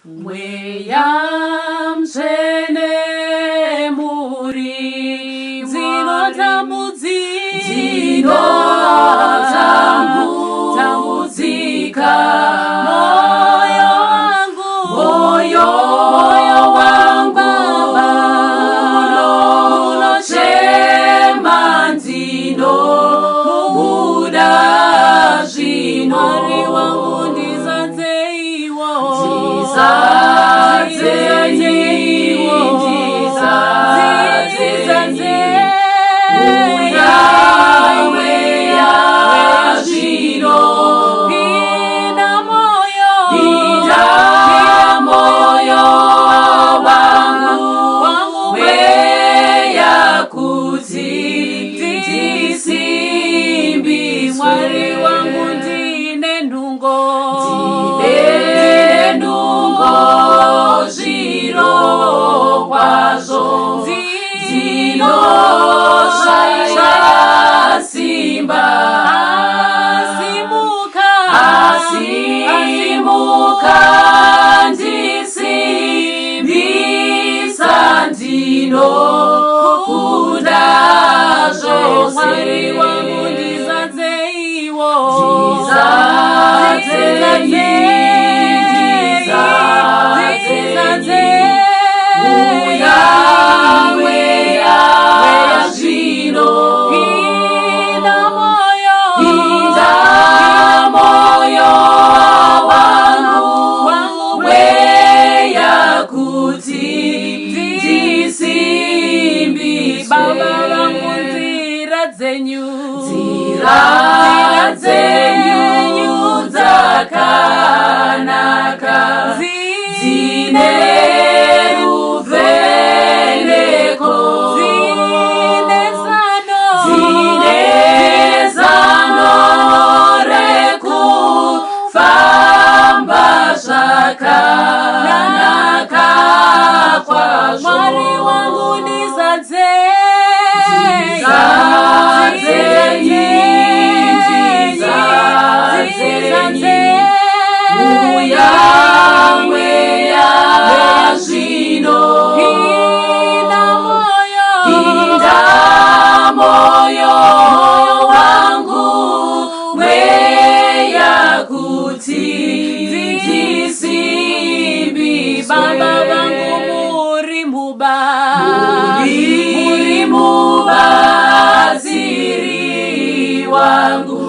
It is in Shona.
Mweya mchene muri dzinotambudzika moyo wangu unochema ndinobuda zvino Mwari wangu ndizadzeiwo Mwari wangu ndine ndungo zviro kwazvo dzinoshaya simba asimuka ndisimbisa ndinokunda zvose Mwari wangu ndizadzeiwo Baba vangu nzira dzenyu dzakanaka dzine ruvheneko dzine zano rekufamba zvakanaka kwazvo Mwari wangu ndizadzei moyo wangu mweya kuti ndisimbiswe Baba vangu muri mubatsiri wangu